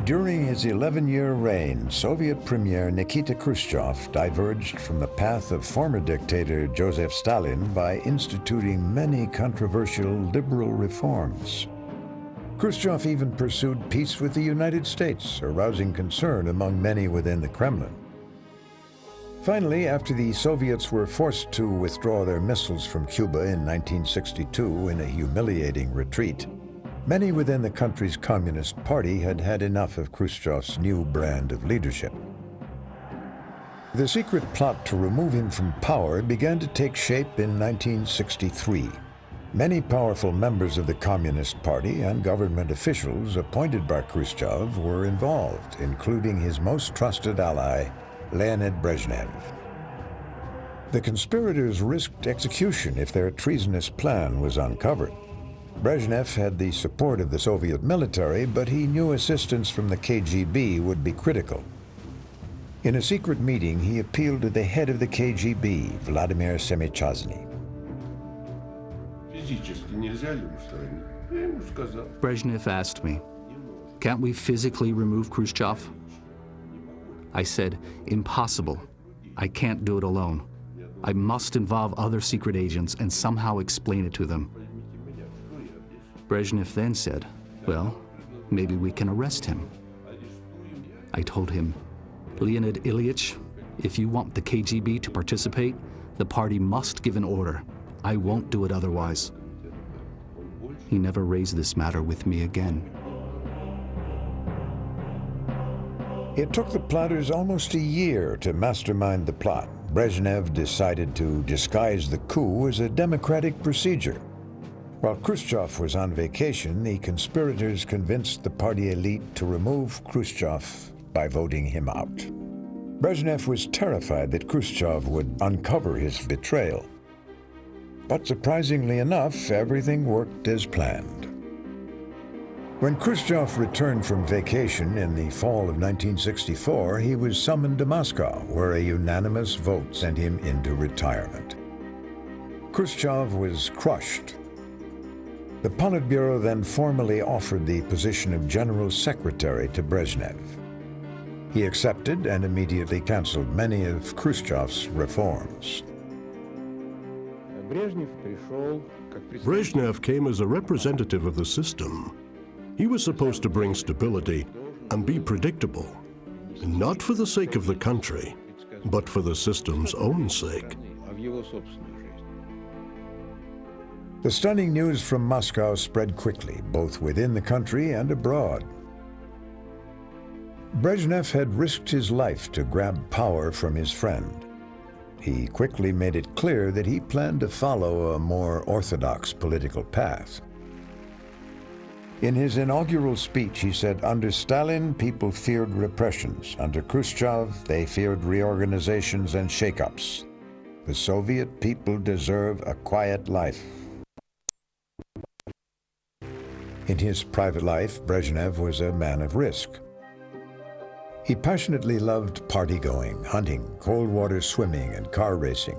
During his 11-year reign, Soviet Premier Nikita Khrushchev diverged from the path of former dictator Joseph Stalin by instituting many controversial liberal reforms. Khrushchev even pursued peace with the United States, arousing concern among many within the Kremlin. Finally, after the Soviets were forced to withdraw their missiles from Cuba in 1962 in a humiliating retreat, many within the country's Communist Party had had enough of Khrushchev's new brand of leadership. The secret plot to remove him from power began to take shape in 1963. Many powerful members of the Communist Party and government officials appointed by Khrushchev were involved, including his most trusted ally, Leonid Brezhnev. The conspirators risked execution if their treasonous plan was uncovered. Brezhnev had the support of the Soviet military, but he knew assistance from the KGB would be critical. In a secret meeting, he appealed to the head of the KGB, Vladimir Semychazny. Brezhnev asked me, "Can't we physically remove Khrushchev?" I said, "Impossible. I can't do it alone. I must involve other secret agents and somehow explain it to them." Brezhnev then said, "Well, maybe we can arrest him." I told him, "Leonid Ilyich, if you want the KGB to participate, the party must give an order. I won't do it otherwise." He never raised this matter with me again. It took the plotters almost a year to mastermind the plot. Brezhnev decided to disguise the coup as a democratic procedure. While Khrushchev was on vacation, the conspirators convinced the party elite to remove Khrushchev by voting him out. Brezhnev was terrified that Khrushchev would uncover his betrayal. But surprisingly enough, everything worked as planned. When Khrushchev returned from vacation in the fall of 1964, he was summoned to Moscow, where a unanimous vote sent him into retirement. Khrushchev was crushed. The Politburo then formally offered the position of General Secretary to Brezhnev. He accepted and immediately canceled many of Khrushchev's reforms. Brezhnev came as a representative of the system. He was supposed to bring stability and be predictable, not for the sake of the country, but for the system's own sake. The stunning news from Moscow spread quickly, both within the country and abroad. Brezhnev had risked his life to grab power from his friend. He quickly made it clear that he planned to follow a more orthodox political path. In his inaugural speech, he said, "Under Stalin, people feared repressions. Under Khrushchev, they feared reorganizations and shakeups. The Soviet people deserve a quiet life." In his private life, Brezhnev was a man of risk. He passionately loved party-going, hunting, cold water swimming, and car racing.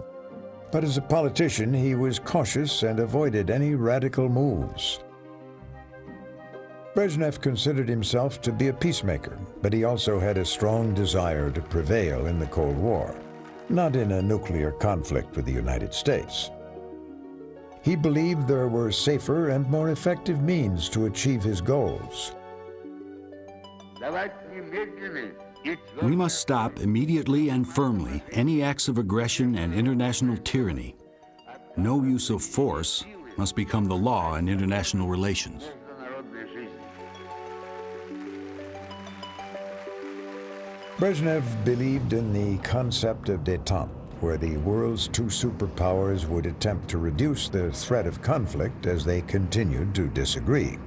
But as a politician, he was cautious and avoided any radical moves. Brezhnev considered himself to be a peacemaker, but he also had a strong desire to prevail in the Cold War, not in a nuclear conflict with the United States. He believed there were safer and more effective means to achieve his goals. We must stop immediately and firmly any acts of aggression and international tyranny. No use of force must become the law in international relations. Brezhnev believed in the concept of détente, where the world's two superpowers would attempt to reduce the threat of conflict as they continued to disagree.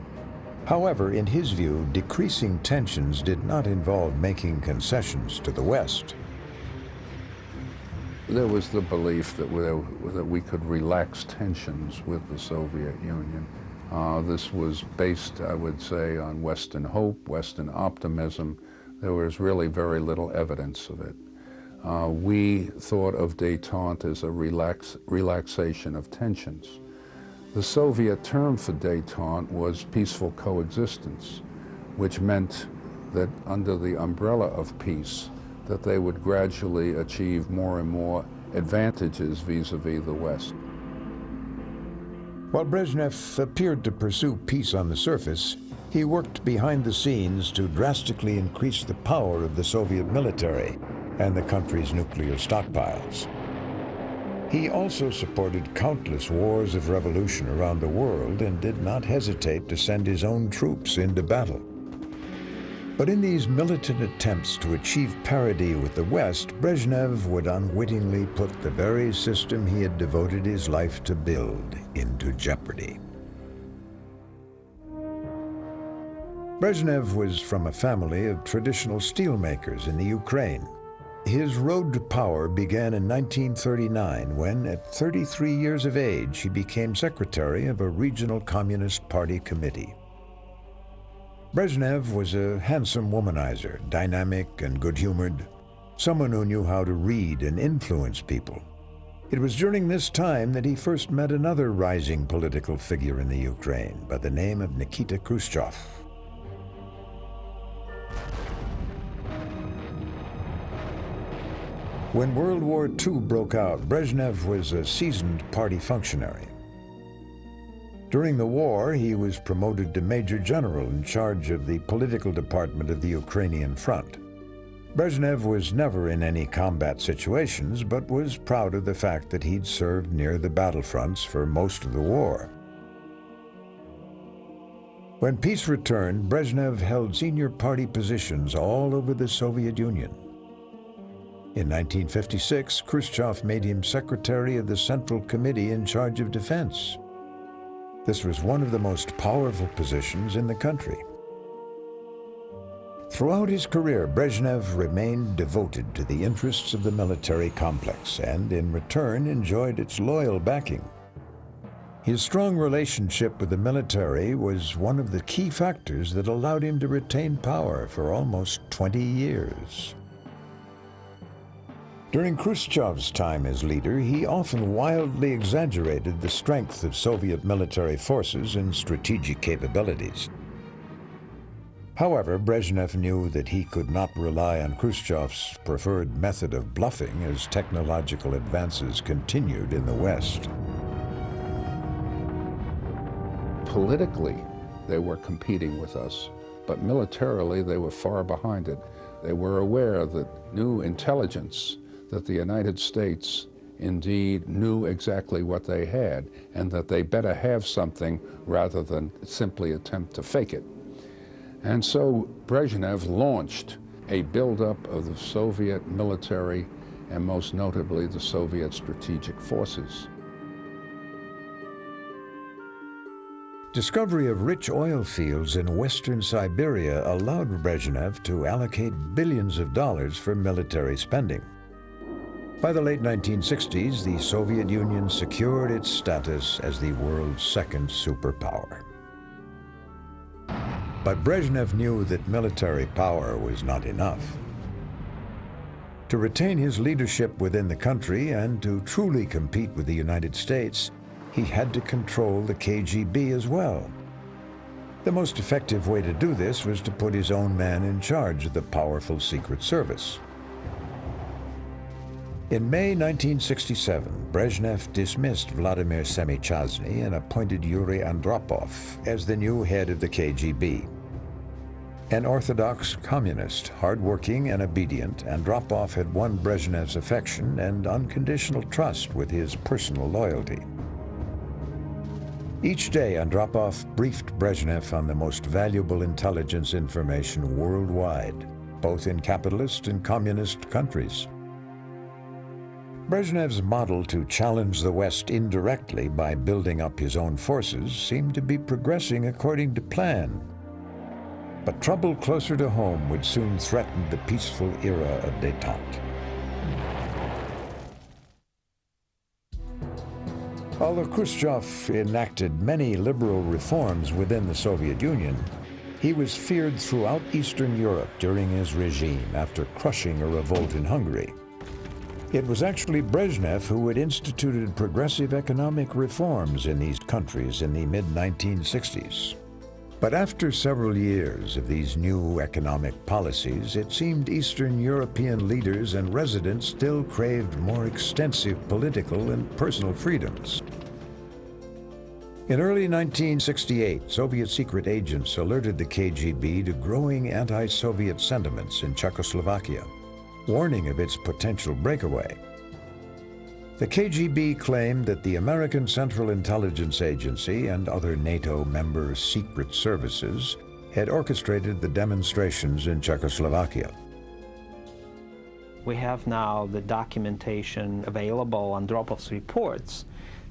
However, in his view, decreasing tensions did not involve making concessions to the West. There was the belief that we could relax tensions with the Soviet Union. This was based, I would say, on Western hope, Western optimism. There was really very little evidence of it. We thought of détente as a relaxation of tensions. The Soviet term for détente was peaceful coexistence, which meant that under the umbrella of peace, that they would gradually achieve more and more advantages vis-a-vis the West. While Brezhnev appeared to pursue peace on the surface, he worked behind the scenes to drastically increase the power of the Soviet military and the country's nuclear stockpiles. He also supported countless wars of revolution around the world and did not hesitate to send his own troops into battle. But in these militant attempts to achieve parity with the West, Brezhnev would unwittingly put the very system he had devoted his life to build into jeopardy. Brezhnev was from a family of traditional steelmakers in the Ukraine. His road to power began in 1939 when, at 33 years of age, he became secretary of a regional Communist Party committee. Brezhnev was a handsome womanizer, dynamic and good-humored, someone who knew how to read and influence people. It was during this time that he first met another rising political figure in the Ukraine by the name of Nikita Khrushchev. When World War II broke out, Brezhnev was a seasoned party functionary. During the war, he was promoted to Major General in charge of the political department of the Ukrainian front. Brezhnev was never in any combat situations, but was proud of the fact that he'd served near the battlefronts for most of the war. When peace returned, Brezhnev held senior party positions all over the Soviet Union. In 1956, Khrushchev made him secretary of the Central Committee in charge of defense. This was one of the most powerful positions in the country. Throughout his career, Brezhnev remained devoted to the interests of the military complex and, in return, enjoyed its loyal backing. His strong relationship with the military was one of the key factors that allowed him to retain power for almost 20 years. During Khrushchev's time as leader, he often wildly exaggerated the strength of Soviet military forces and strategic capabilities. However, Brezhnev knew that he could not rely on Khrushchev's preferred method of bluffing as technological advances continued in the West. Politically, they were competing with us, but militarily they were far behind it. They were aware that new intelligence, that the United States indeed knew exactly what they had, and that they better have something rather than simply attempt to fake it. And so Brezhnev launched a buildup of the Soviet military and most notably the Soviet strategic forces. Discovery of rich oil fields in western Siberia allowed Brezhnev to allocate billions of dollars for military spending. By the late 1960s, the Soviet Union secured its status as the world's second superpower. But Brezhnev knew that military power was not enough. To retain his leadership within the country and to truly compete with the United States, he had to control the KGB as well. The most effective way to do this was to put his own man in charge of the powerful Secret Service. In May 1967, Brezhnev dismissed Vladimir Semichazny and appointed Yuri Andropov as the new head of the KGB. An orthodox communist, hardworking and obedient, Andropov had won Brezhnev's affection and unconditional trust with his personal loyalty. Each day, Andropov briefed Brezhnev on the most valuable intelligence information worldwide, both in capitalist and communist countries. Brezhnev's model to challenge the West indirectly by building up his own forces seemed to be progressing according to plan. But trouble closer to home would soon threaten the peaceful era of détente. Although Khrushchev enacted many liberal reforms within the Soviet Union, he was feared throughout Eastern Europe during his regime after crushing a revolt in Hungary. It was actually Brezhnev who had instituted progressive economic reforms in these countries in the mid-1960s. But after several years of these new economic policies, it seemed Eastern European leaders and residents still craved more extensive political and personal freedoms. In early 1968, Soviet secret agents alerted the KGB to growing anti-Soviet sentiments in Czechoslovakia, warning of its potential breakaway. The KGB claimed that the American Central Intelligence Agency and other NATO member secret services had orchestrated the demonstrations in Czechoslovakia. We have now the documentation available on Dropov's reports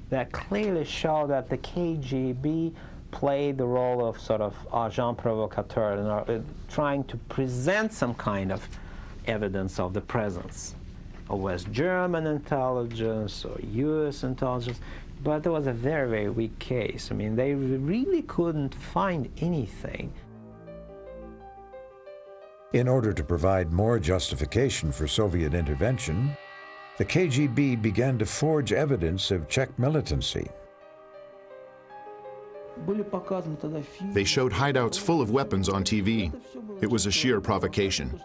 that clearly show that the KGB played the role of sort of agent provocateur, trying to present some kind of evidence of the presence of West German intelligence or US intelligence, but it was a very, very weak case. I mean, they really couldn't find anything. In order to provide more justification for Soviet intervention, the KGB began to forge evidence of Czech militancy. They showed hideouts full of weapons on TV. It was a sheer provocation.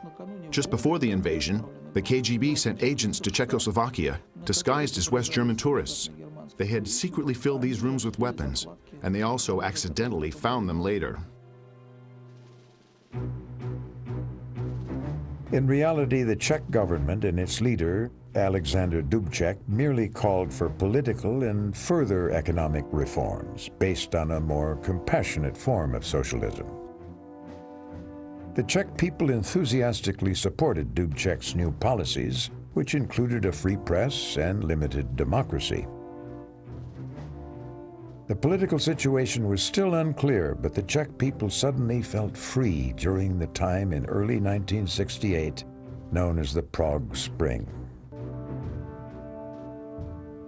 Just before the invasion, the KGB sent agents to Czechoslovakia, disguised as West German tourists. They had secretly filled these rooms with weapons, and they also accidentally found them later. In reality, the Czech government and its leader, Alexander Dubček, merely called for political and further economic reforms based on a more compassionate form of socialism. The Czech people enthusiastically supported Dubček's new policies, which included a free press and limited democracy. The political situation was still unclear, but the Czech people suddenly felt free during the time in early 1968 known as the Prague Spring.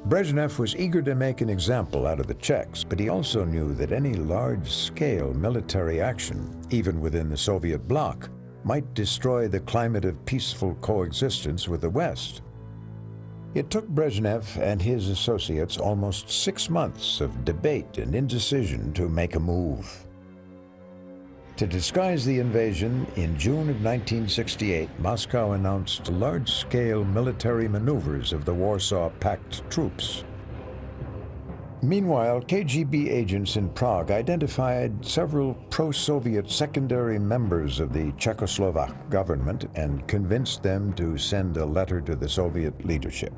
Brezhnev was eager to make an example out of the Czechs, but he also knew that any large-scale military action, even within the Soviet bloc, might destroy the climate of peaceful coexistence with the West. It took Brezhnev and his associates almost 6 months of debate and indecision to make a move. To disguise the invasion, in June of 1968, Moscow announced large-scale military maneuvers of the Warsaw Pact troops. Meanwhile, KGB agents in Prague identified several pro-Soviet secondary members of the Czechoslovak government and convinced them to send a letter to the Soviet leadership.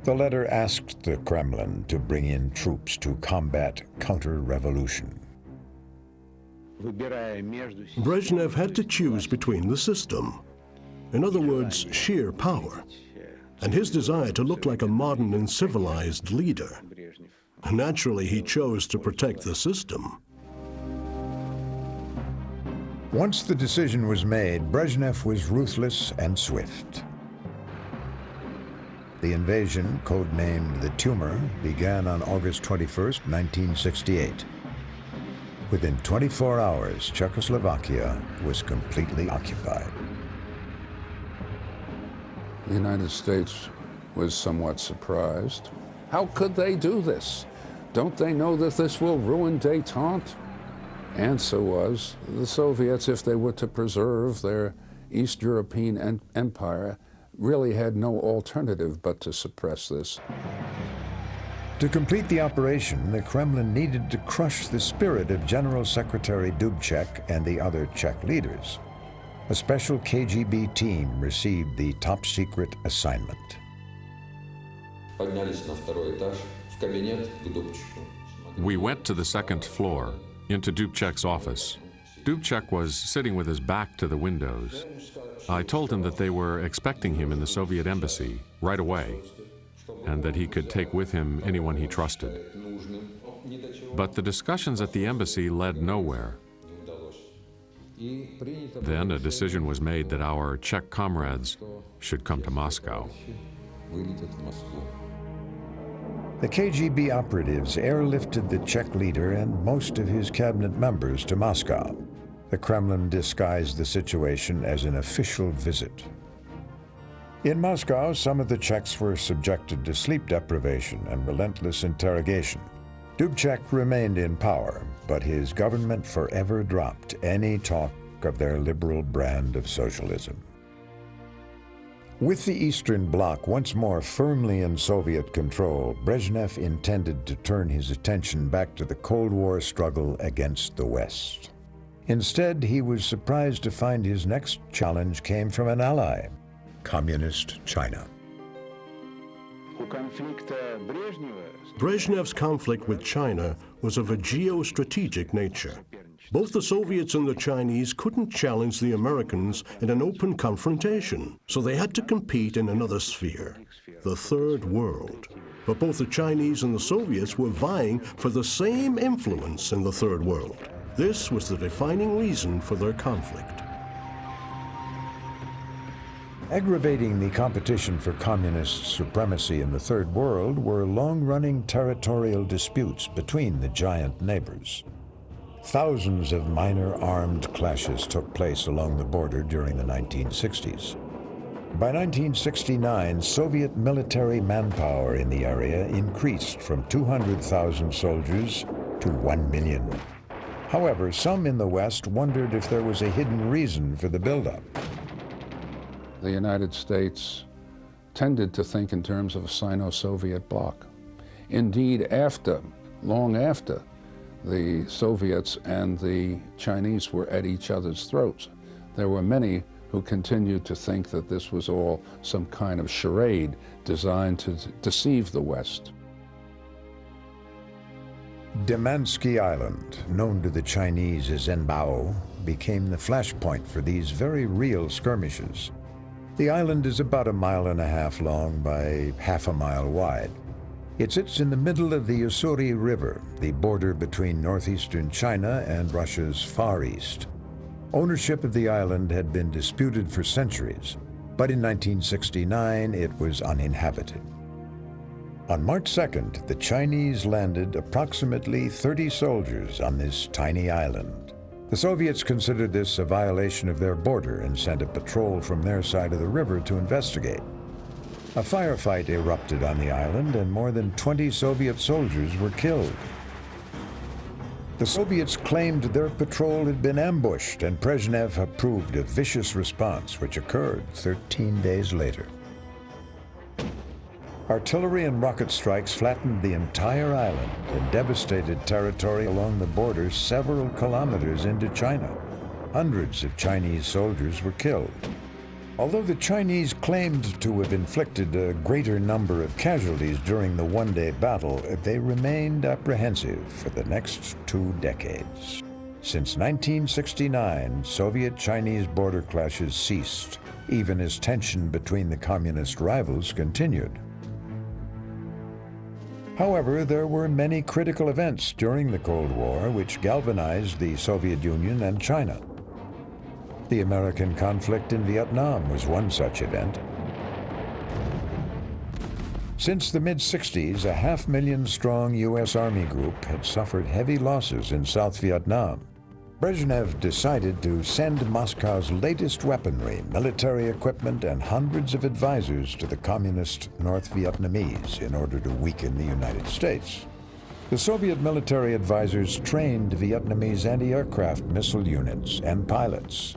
The letter asked the Kremlin to bring in troops to combat counter-revolution. Brezhnev had to choose between the system, in other words, sheer power, and his desire to look like a modern and civilized leader. Naturally, he chose to protect the system. Once the decision was made, Brezhnev was ruthless and swift. The invasion, codenamed the Tumor, began on August 21st, 1968. Within 24 hours, Czechoslovakia was completely occupied. The United States was somewhat surprised. How could they do this? Don't they know that this will ruin détente? Answer was, the Soviets, if they were to preserve their East European empire, really had no alternative but to suppress this. To complete the operation, the Kremlin needed to crush the spirit of General Secretary Dubček and the other Czech leaders. A special KGB team received the top-secret assignment. We went to the second floor, into Dubček's office. Dubček was sitting with his back to the windows. I told him that they were expecting him in the Soviet embassy right away, and that he could take with him anyone he trusted. But the discussions at the embassy led nowhere. Then a decision was made that our Czech comrades should come to Moscow. The KGB operatives airlifted the Czech leader and most of his cabinet members to Moscow. The Kremlin disguised the situation as an official visit. In Moscow, some of the Czechs were subjected to sleep deprivation and relentless interrogation. Dubček remained in power, but his government forever dropped any talk of their liberal brand of socialism. With the Eastern Bloc once more firmly in Soviet control, Brezhnev intended to turn his attention back to the Cold War struggle against the West. Instead, he was surprised to find his next challenge came from an ally, Communist China. Brezhnev's conflict with China was of a geostrategic nature. Both the Soviets and the Chinese couldn't challenge the Americans in an open confrontation, so they had to compete in another sphere, the Third World. But both the Chinese and the Soviets were vying for the same influence in the Third World. This was the defining reason for their conflict. Aggravating the competition for communist supremacy in the Third World were long-running territorial disputes between the giant neighbors. Thousands of minor armed clashes took place along the border during the 1960s. By 1969, Soviet military manpower in the area increased from 200,000 soldiers to 1 million. However, some in the West wondered if there was a hidden reason for the buildup. The United States tended to think in terms of a Sino-Soviet bloc. Indeed, long after the Soviets and the Chinese were at each other's throats, there were many who continued to think that this was all some kind of charade designed to deceive the West. Demansky Island, known to the Chinese as Zhenbao, became the flashpoint for these very real skirmishes. The island is about 1.5 miles long by half a mile wide. It sits in the middle of the Ussuri River, the border between northeastern China and Russia's Far East. Ownership of the island had been disputed for centuries, but in 1969 it was uninhabited. On March 2nd, the Chinese landed approximately 30 soldiers on this tiny island. The Soviets considered this a violation of their border and sent a patrol from their side of the river to investigate. A firefight erupted on the island and more than 20 Soviet soldiers were killed. The Soviets claimed their patrol had been ambushed, and Brezhnev approved a vicious response which occurred 13 days later. Artillery and rocket strikes flattened the entire island and devastated territory along the border several kilometers into China. Hundreds of Chinese soldiers were killed. Although the Chinese claimed to have inflicted a greater number of casualties during the one-day battle, they remained apprehensive for the next 2 decades. Since 1969, Soviet-Chinese border clashes ceased, even as tension between the communist rivals continued. However, there were many critical events during the Cold War which galvanized the Soviet Union and China. The American conflict in Vietnam was one such event. Since the mid-60s, a 500,000-strong U.S. Army group had suffered heavy losses in South Vietnam. Brezhnev decided to send Moscow's latest weaponry, military equipment, and hundreds of advisors to the communist North Vietnamese in order to weaken the United States. The Soviet military advisors trained Vietnamese anti-aircraft missile units and pilots.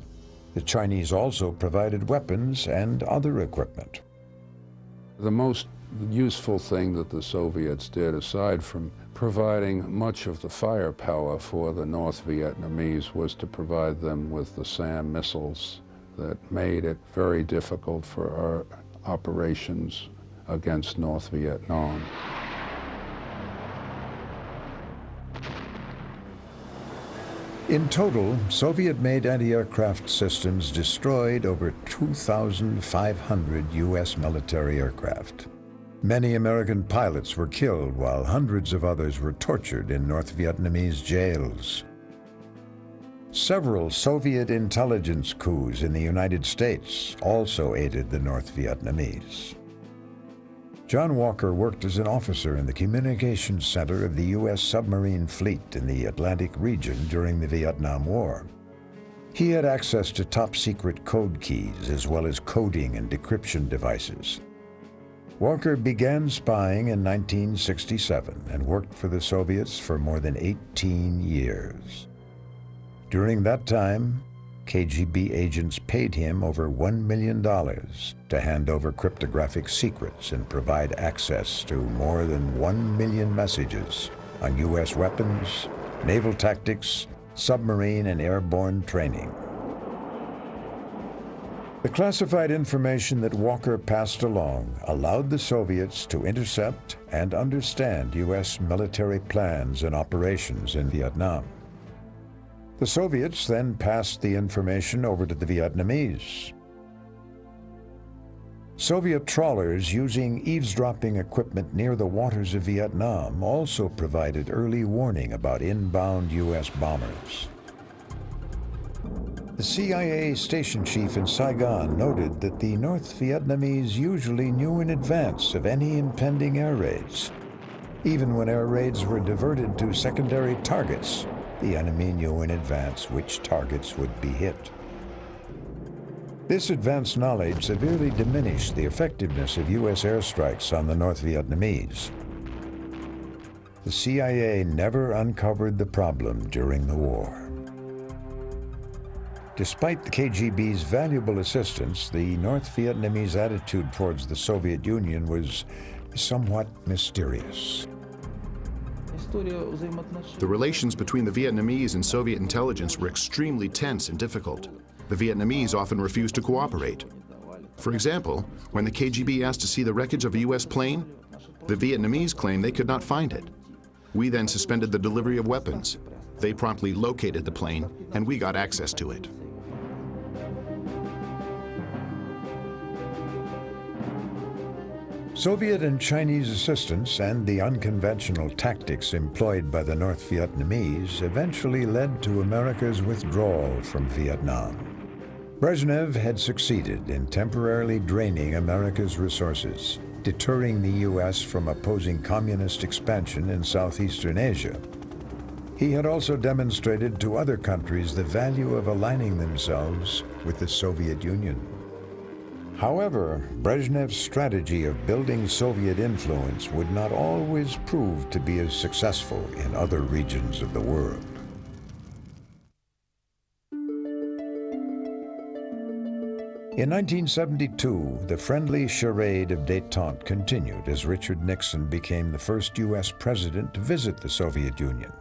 The Chinese also provided weapons and other equipment. The most useful thing that the Soviets did, aside from providing much of the firepower for the North Vietnamese, was to provide them with the SAM missiles that made it very difficult for our operations against North Vietnam. In total, Soviet-made anti-aircraft systems destroyed over 2,500 U.S. military aircraft. Many American pilots were killed while hundreds of others were tortured in North Vietnamese jails. Several Soviet intelligence coups in the United States also aided the North Vietnamese. John Walker worked as an officer in the communications center of the U.S. submarine fleet in the Atlantic region during the Vietnam War. He had access to top-secret code keys as well as coding and decryption devices. Walker began spying in 1967 and worked for the Soviets for more than 18 years. During that time, KGB agents paid him over $1 million to hand over cryptographic secrets and provide access to more than 1 million messages on U.S. weapons, naval tactics, submarine and airborne training. The classified information that Walker passed along allowed the Soviets to intercept and understand U.S. military plans and operations in Vietnam. The Soviets then passed the information over to the Vietnamese. Soviet trawlers using eavesdropping equipment near the waters of Vietnam also provided early warning about inbound U.S. bombers. The CIA station chief in Saigon noted that the North Vietnamese usually knew in advance of any impending air raids. Even when air raids were diverted to secondary targets, the enemy knew in advance which targets would be hit. This advanced knowledge severely diminished the effectiveness of U.S. airstrikes on the North Vietnamese. The CIA never uncovered the problem during the war. Despite the KGB's valuable assistance, the North Vietnamese attitude towards the Soviet Union was somewhat mysterious. The relations between the Vietnamese and Soviet intelligence were extremely tense and difficult. The Vietnamese often refused to cooperate. For example, when the KGB asked to see the wreckage of a U.S. plane, the Vietnamese claimed they could not find it. We then suspended the delivery of weapons. They promptly located the plane, and we got access to it. Soviet and Chinese assistance and the unconventional tactics employed by the North Vietnamese eventually led to America's withdrawal from Vietnam. Brezhnev had succeeded in temporarily draining America's resources, deterring the U.S. from opposing communist expansion in Southeastern Asia. He had also demonstrated to other countries the value of aligning themselves with the Soviet Union. However, Brezhnev's strategy of building Soviet influence would not always prove to be as successful in other regions of the world. In 1972, the friendly charade of détente continued as Richard Nixon became the first U.S. president to visit the Soviet Union.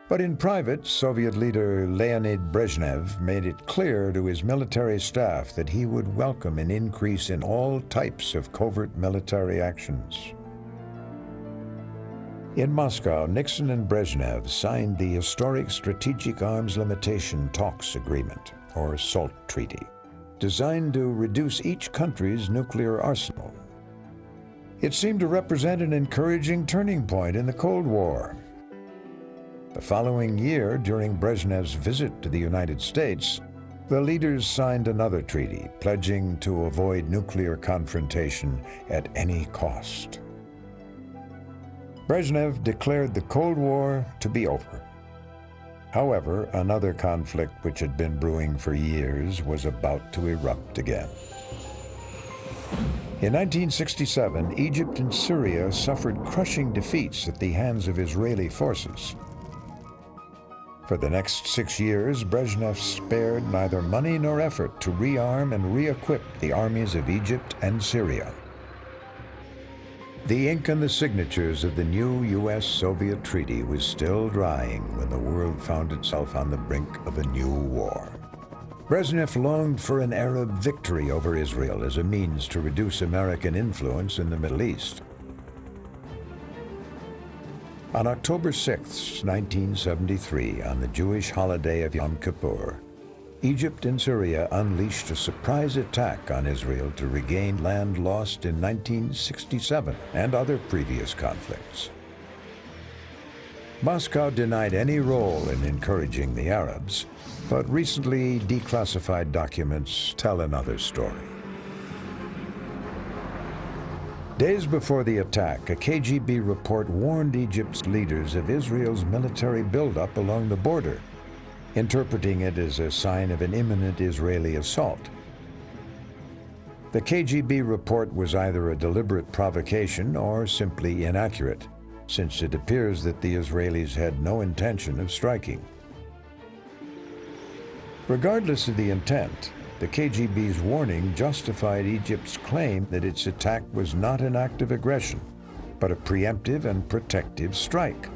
But in private, Soviet leader Leonid Brezhnev made it clear to his military staff that he would welcome an increase in all types of covert military actions. In Moscow, Nixon and Brezhnev signed the historic Strategic Arms Limitation Talks Agreement, or SALT Treaty, designed to reduce each country's nuclear arsenal. It seemed to represent an encouraging turning point in the Cold War. The following year, during Brezhnev's visit to the United States, the leaders signed another treaty, pledging to avoid nuclear confrontation at any cost. Brezhnev declared the Cold War to be over. However, another conflict which had been brewing for years was about to erupt again. In 1967, Egypt and Syria suffered crushing defeats at the hands of Israeli forces. For the next 6 years, Brezhnev spared neither money nor effort to rearm and re-equip the armies of Egypt and Syria. The ink on the signatures of the new U.S.-Soviet treaty was still drying when the world found itself on the brink of a new war. Brezhnev longed for an Arab victory over Israel as a means to reduce American influence in the Middle East. On October 6, 1973, on the Jewish holiday of Yom Kippur, Egypt and Syria unleashed a surprise attack on Israel to regain land lost in 1967 and other previous conflicts. Moscow denied any role in encouraging the Arabs, but recently declassified documents tell another story. Days before the attack, a KGB report warned Egypt's leaders of Israel's military buildup along the border, interpreting it as a sign of an imminent Israeli assault. The KGB report was either a deliberate provocation or simply inaccurate, since it appears that the Israelis had no intention of striking. Regardless of the intent, the KGB's warning justified Egypt's claim that its attack was not an act of aggression, but a preemptive and protective strike.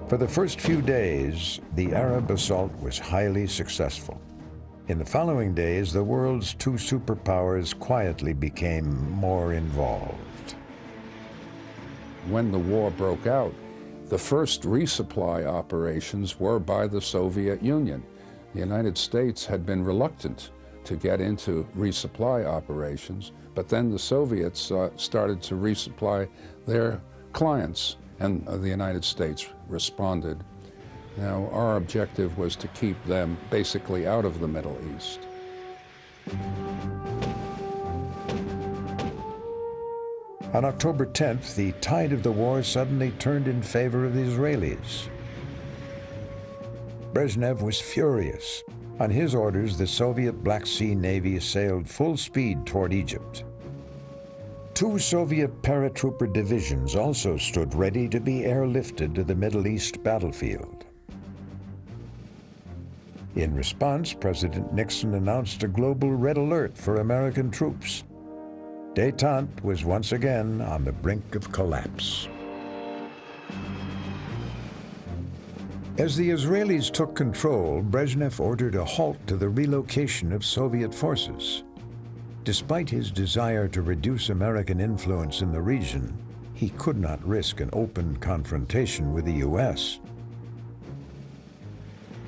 For the first few days, the Arab assault was highly successful. In the following days, the world's two superpowers quietly became more involved. When the war broke out, the first resupply operations were by the Soviet Union. The United States had been reluctant to get into resupply operations, but then the Soviets started to resupply their clients, and the United States responded. Now, our objective was to keep them basically out of the Middle East. On October 10th, the tide of the war suddenly turned in favor of the Israelis. Brezhnev was furious. On his orders, the Soviet Black Sea Navy sailed full speed toward Egypt. Two Soviet paratrooper divisions also stood ready to be airlifted to the Middle East battlefield. In response, President Nixon announced a global red alert for American troops. Détente was once again on the brink of collapse. As the Israelis took control, Brezhnev ordered a halt to the relocation of Soviet forces. Despite his desire to reduce American influence in the region, he could not risk an open confrontation with the U.S.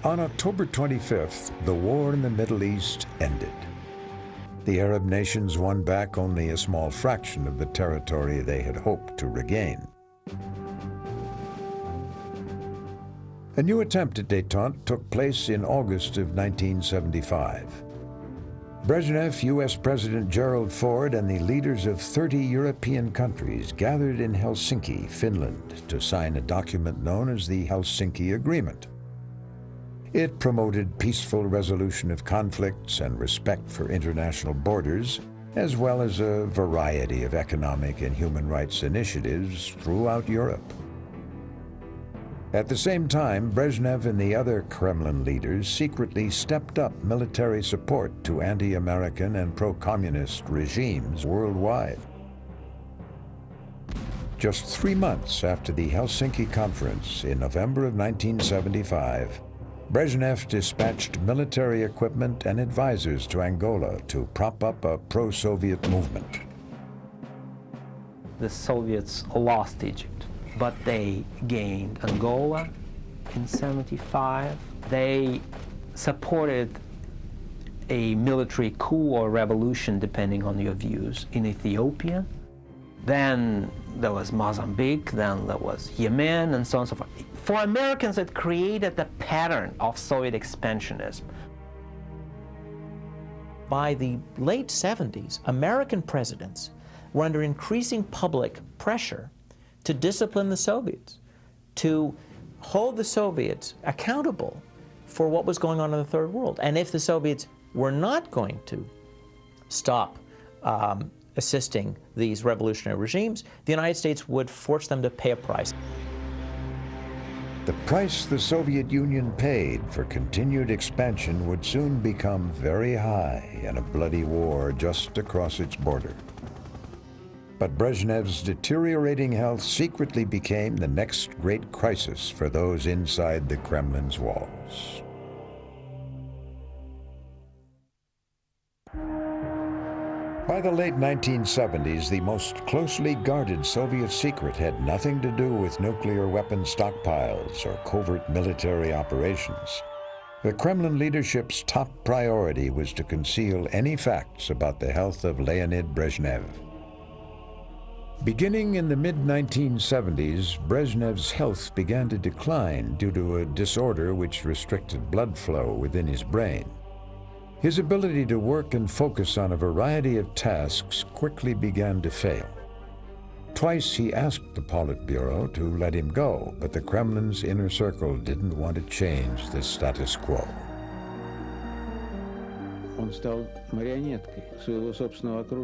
On October 25th, the war in the Middle East ended. The Arab nations won back only a small fraction of the territory they had hoped to regain. A new attempt at détente took place in August of 1975. Brezhnev, U.S. President Gerald Ford, and the leaders of 30 European countries gathered in Helsinki, Finland, to sign a document known as the Helsinki Agreement. It promoted peaceful resolution of conflicts and respect for international borders, as well as a variety of economic and human rights initiatives throughout Europe. At the same time, Brezhnev and the other Kremlin leaders secretly stepped up military support to anti-American and pro-communist regimes worldwide. Just 3 months after the Helsinki Conference in November of 1975, Brezhnev dispatched military equipment and advisors to Angola to prop up a pro-Soviet movement. The Soviets lost Egypt, but they gained Angola in '75. They supported a military coup or revolution, depending on your views, in Ethiopia. Then there was Mozambique, then there was Yemen, and so on and so forth. For Americans, it created the pattern of Soviet expansionism. By the late 70s, American presidents were under increasing public pressure to discipline the Soviets, to hold the Soviets accountable for what was going on in the Third World. And if the Soviets were not going to stop assisting these revolutionary regimes, the United States would force them to pay a price. The price the Soviet Union paid for continued expansion would soon become very high in a bloody war just across its border. But Brezhnev's deteriorating health secretly became the next great crisis for those inside the Kremlin's walls. By the late 1970s, the most closely guarded Soviet secret had nothing to do with nuclear weapon stockpiles or covert military operations. The Kremlin leadership's top priority was to conceal any facts about the health of Leonid Brezhnev. Beginning in the mid-1970s, Brezhnev's health began to decline due to a disorder which restricted blood flow within his brain. His ability to work and focus on a variety of tasks quickly began to fail. Twice he asked the Politburo to let him go, but the Kremlin's inner circle didn't want to change the status quo.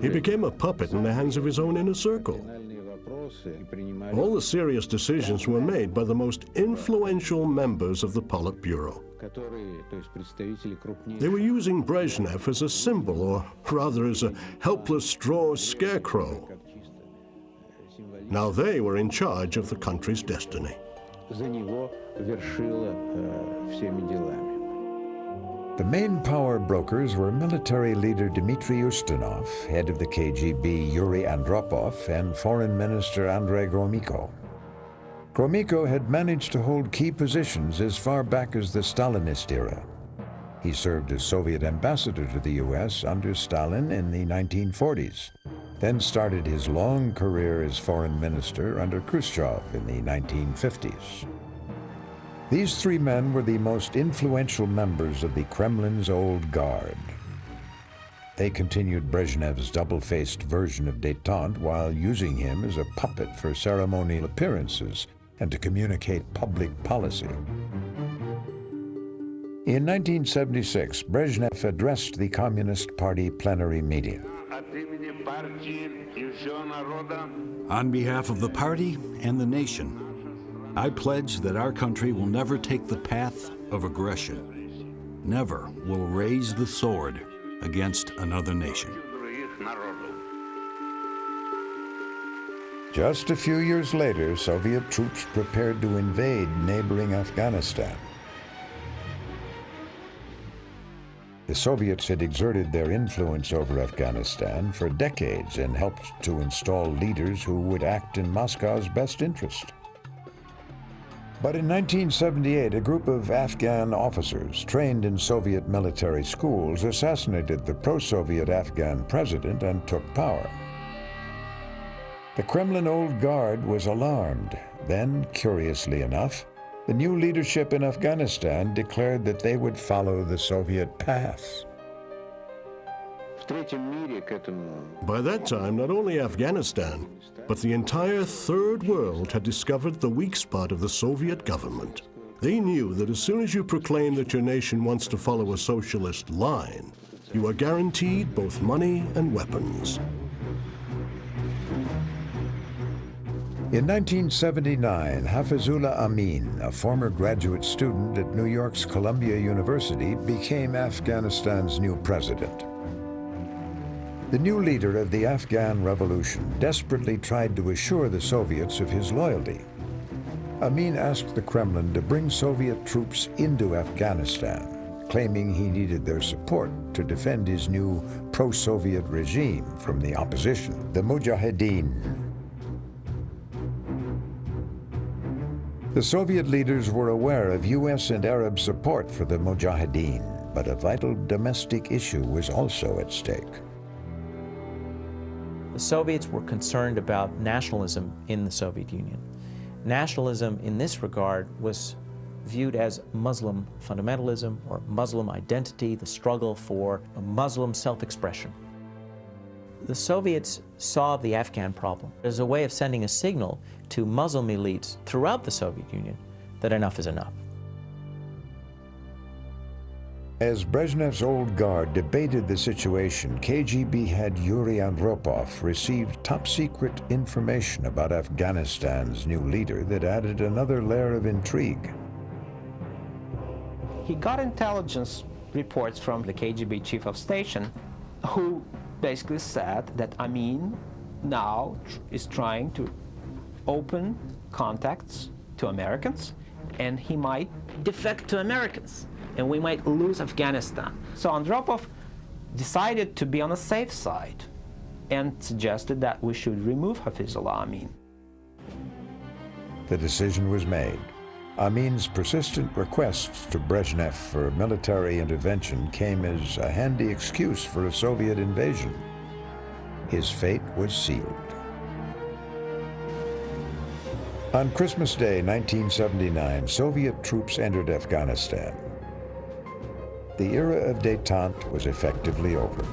He became a puppet in the hands of his own inner circle. All the serious decisions were made by the most influential members of the Politburo. They were using Brezhnev as a symbol, or rather as a helpless straw scarecrow. Now they were in charge of the country's destiny. The main power brokers were military leader Dmitry Ustinov, head of the KGB Yuri Andropov, and Foreign Minister Andrei Gromyko. Gromyko had managed to hold key positions as far back as the Stalinist era. He served as Soviet ambassador to the U.S. under Stalin in the 1940s, then started his long career as foreign minister under Khrushchev in the 1950s. These three men were the most influential members of the Kremlin's old guard. They continued Brezhnev's double-faced version of détente while using him as a puppet for ceremonial appearances and to communicate public policy. In 1976, Brezhnev addressed the Communist Party plenary meeting. On behalf of the party and the nation, I pledge that our country will never take the path of aggression, never will raise the sword against another nation. Just a few years later, Soviet troops prepared to invade neighboring Afghanistan. The Soviets had exerted their influence over Afghanistan for decades and helped to install leaders who would act in Moscow's best interest. But in 1978, a group of Afghan officers trained in Soviet military schools assassinated the pro-Soviet Afghan president and took power. The Kremlin Old Guard was alarmed. Then, curiously enough, the new leadership in Afghanistan declared that they would follow the Soviet path. By that time, not only Afghanistan, but the entire Third World had discovered the weak spot of the Soviet government. They knew that as soon as you proclaim that your nation wants to follow a socialist line, you are guaranteed both money and weapons. In 1979, Hafizullah Amin, a former graduate student at New York's Columbia University, became Afghanistan's new president. The new leader of the Afghan Revolution desperately tried to assure the Soviets of his loyalty. Amin asked the Kremlin to bring Soviet troops into Afghanistan, claiming he needed their support to defend his new pro-Soviet regime from the opposition, the Mujahideen. The Soviet leaders were aware of U.S. and Arab support for the Mujahideen, but a vital domestic issue was also at stake. The Soviets were concerned about nationalism in the Soviet Union. Nationalism in this regard was viewed as Muslim fundamentalism or Muslim identity, the struggle for a Muslim self-expression. The Soviets saw the Afghan problem as a way of sending a signal to Muslim elites throughout the Soviet Union that enough is enough. As Brezhnev's old guard debated the situation, KGB head Yuri Andropov received top-secret information about Afghanistan's new leader that added another layer of intrigue. He got intelligence reports from the KGB chief of station, who basically said that Amin now is trying to open contacts to Americans, and he might defect to Americans, and we might lose Afghanistan. So Andropov decided to be on the safe side and suggested that we should remove Hafizullah Amin. The decision was made. Amin's persistent requests to Brezhnev for military intervention came as a handy excuse for a Soviet invasion. His fate was sealed. On Christmas Day, 1979, Soviet troops entered Afghanistan. The era of détente was effectively over.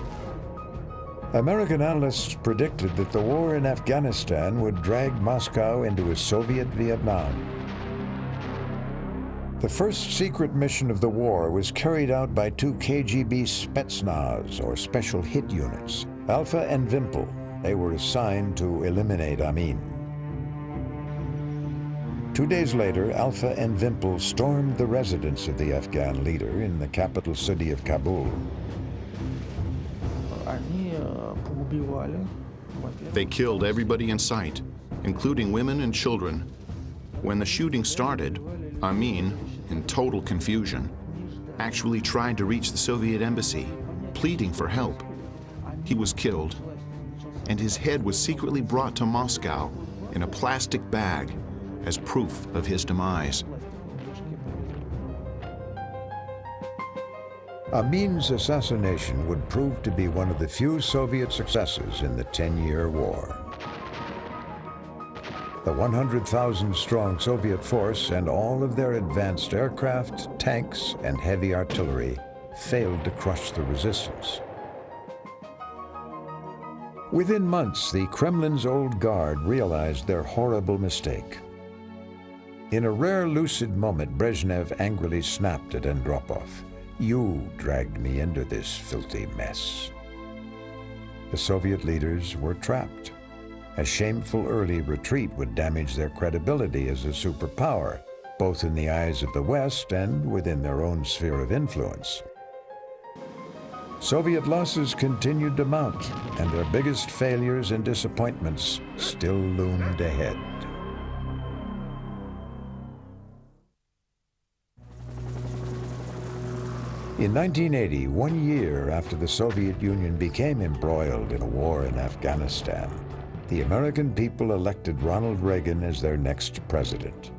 American analysts predicted that the war in Afghanistan would drag Moscow into a Soviet Vietnam. The first secret mission of the war was carried out by two KGB Spetsnaz, or special hit units, Alpha and Wimpel. They were assigned to eliminate Amin. 2 days later, Alpha and Wimpel stormed the residence of the Afghan leader in the capital city of Kabul. They killed everybody in sight, including women and children. When the shooting started, Amin, in total confusion, actually tried to reach the Soviet embassy, pleading for help. He was killed, and his head was secretly brought to Moscow in a plastic bag as proof of his demise. Amin's assassination would prove to be one of the few Soviet successes in the 10-year war. The 100,000-strong Soviet force and all of their advanced aircraft, tanks, and heavy artillery failed to crush the resistance. Within months, the Kremlin's old guard realized their horrible mistake. In a rare lucid moment, Brezhnev angrily snapped at Andropov. "You dragged me into this filthy mess." The Soviet leaders were trapped. A shameful early retreat would damage their credibility as a superpower, both in the eyes of the West and within their own sphere of influence. Soviet losses continued to mount, and their biggest failures and disappointments still loomed ahead. In 1980, 1 year after the Soviet Union became embroiled in a war in Afghanistan, the American people elected Ronald Reagan as their next president.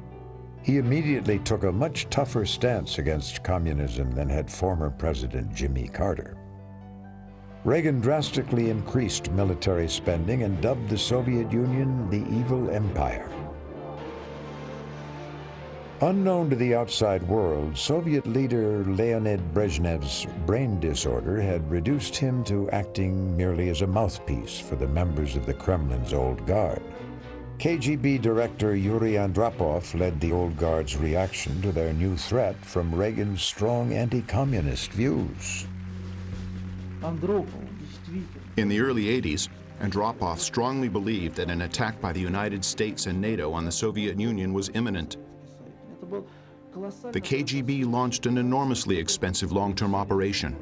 He immediately took a much tougher stance against communism than had former President Jimmy Carter. Reagan drastically increased military spending and dubbed the Soviet Union the Evil Empire. Unknown to the outside world, Soviet leader Leonid Brezhnev's brain disorder had reduced him to acting merely as a mouthpiece for the members of the Kremlin's old guard. KGB director Yuri Andropov led the old guard's reaction to their new threat from Reagan's strong anti-communist views. In the early 80s, Andropov strongly believed that an attack by the United States and NATO on the Soviet Union was imminent. The KGB launched an enormously expensive long-term operation.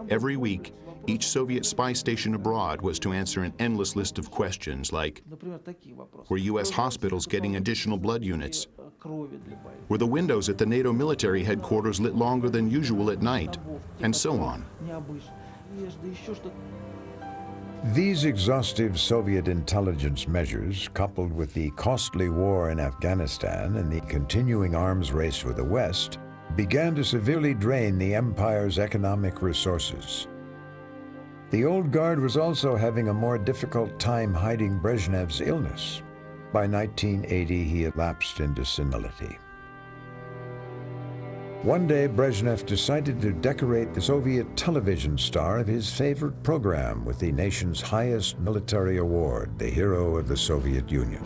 Every week, each Soviet spy station abroad was to answer an endless list of questions like, were U.S. hospitals getting additional blood units? Were the windows at the NATO military headquarters lit longer than usual at night? And so on. These exhaustive Soviet intelligence measures, coupled with the costly war in Afghanistan and the continuing arms race with the West, began to severely drain the empire's economic resources. The old guard was also having a more difficult time hiding Brezhnev's illness. By 1980, he had lapsed into senility. One day, Brezhnev decided to decorate the Soviet television star of his favorite program with the nation's highest military award, the Hero of the Soviet Union.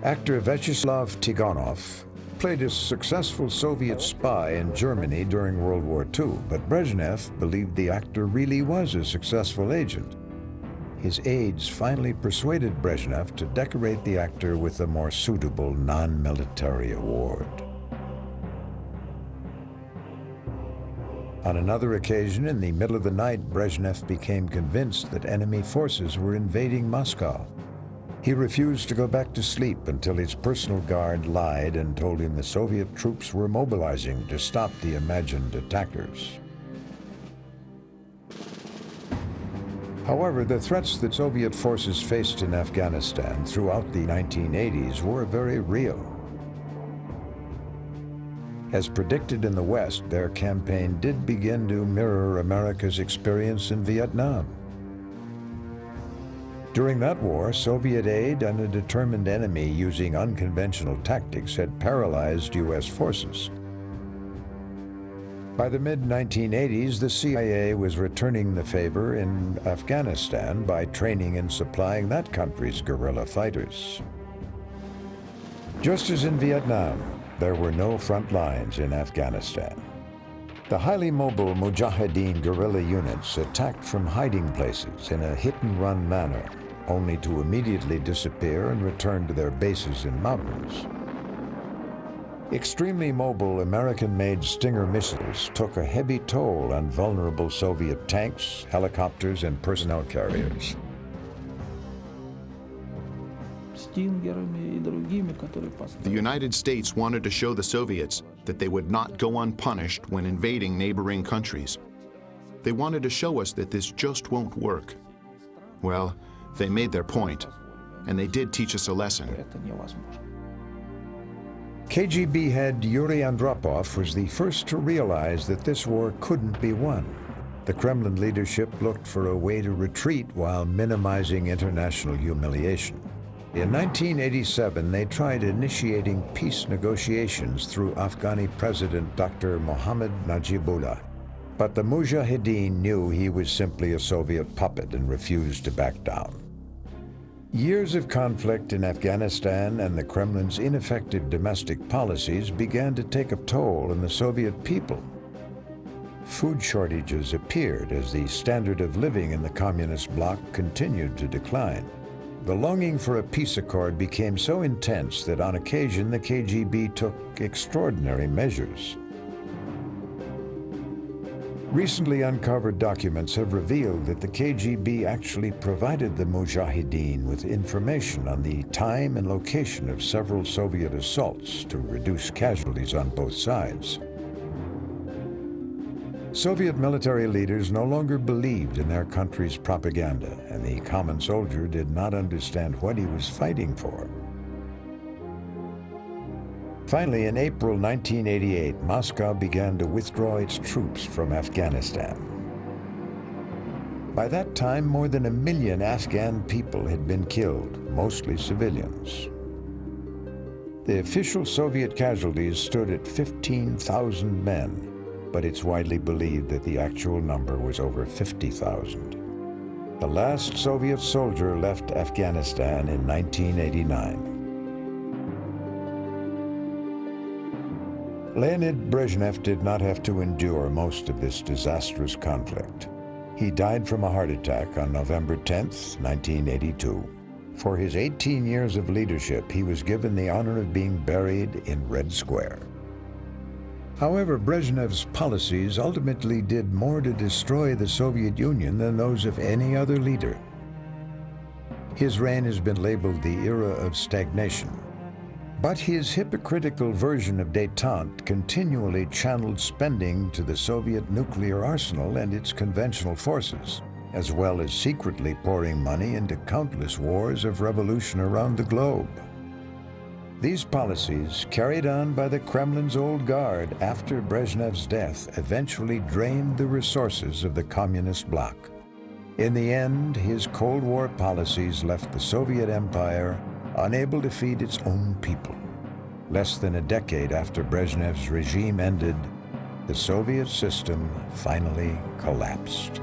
Actor Vyacheslav Tikhonov played a successful Soviet spy in Germany during World War II, but Brezhnev believed the actor really was a successful agent. His aides finally persuaded Brezhnev to decorate the actor with a more suitable non-military award. On another occasion, in the middle of the night, Brezhnev became convinced that enemy forces were invading Moscow. He refused to go back to sleep until his personal guard lied and told him the Soviet troops were mobilizing to stop the imagined attackers. However, the threats that Soviet forces faced in Afghanistan throughout the 1980s were very real. As predicted in the West, their campaign did begin to mirror America's experience in Vietnam. During that war, Soviet aid and a determined enemy using unconventional tactics had paralyzed U.S. forces. By the mid-1980s, the CIA was returning the favor in Afghanistan by training and supplying that country's guerrilla fighters. Just as in Vietnam, there were no front lines in Afghanistan. The highly mobile Mujahideen guerrilla units attacked from hiding places in a hit-and-run manner, only to immediately disappear and return to their bases in mountains. Extremely mobile American-made Stinger missiles took a heavy toll on vulnerable Soviet tanks, helicopters, and personnel carriers. The United States wanted to show the Soviets that they would not go unpunished when invading neighboring countries. They wanted to show us that this just won't work. Well, they made their point, and they did teach us a lesson. KGB head Yuri Andropov was the first to realize that this war couldn't be won. The Kremlin leadership looked for a way to retreat while minimizing international humiliation. In 1987, they tried initiating peace negotiations through Afghani President Dr. Mohammad Najibullah. But the Mujahideen knew he was simply a Soviet puppet and refused to back down. Years of conflict in Afghanistan and the Kremlin's ineffective domestic policies began to take a toll on the Soviet people. Food shortages appeared as the standard of living in the communist bloc continued to decline. The longing for a peace accord became so intense that on occasion the KGB took extraordinary measures. Recently uncovered documents have revealed that the KGB actually provided the Mujahideen with information on the time and location of several Soviet assaults to reduce casualties on both sides. Soviet military leaders no longer believed in their country's propaganda, and the common soldier did not understand what he was fighting for. Finally, in April 1988, Moscow began to withdraw its troops from Afghanistan. By that time, more than 1 million Afghan people had been killed, mostly civilians. The official Soviet casualties stood at 15,000 men, but it's widely believed that the actual number was over 50,000. The last Soviet soldier left Afghanistan in 1989. Leonid Brezhnev did not have to endure most of this disastrous conflict. He died from a heart attack on November 10, 1982. For his 18 years of leadership, he was given the honor of being buried in Red Square. However, Brezhnev's policies ultimately did more to destroy the Soviet Union than those of any other leader. His reign has been labeled the era of stagnation. But his hypocritical version of détente continually channeled spending to the Soviet nuclear arsenal and its conventional forces, as well as secretly pouring money into countless wars of revolution around the globe. These policies, carried on by the Kremlin's old guard after Brezhnev's death, eventually drained the resources of the communist bloc. In the end, his Cold War policies left the Soviet Empire unable to feed its own people. Less than a decade after Brezhnev's regime ended, the Soviet system finally collapsed.